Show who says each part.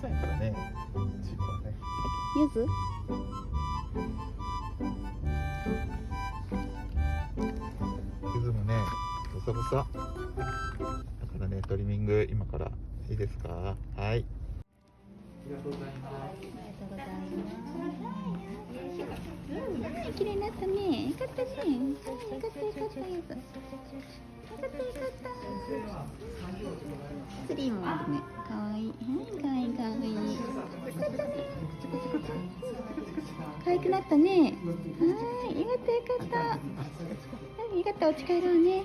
Speaker 1: さいからね。チークはね。
Speaker 2: 柚子？
Speaker 1: ゆずもね、ボサボサ。だからね、トリミング今からいいですか？はい。ありがとうございます。
Speaker 2: ありがとうございます。綺麗になったね。よかったね。よかったよかったよかった。よかったよかった。ツリーもあるね。かわいい。かわいいかわいい。よかったね。可愛くなったね。はい、よかったよかった。よかった、お家帰ろうね。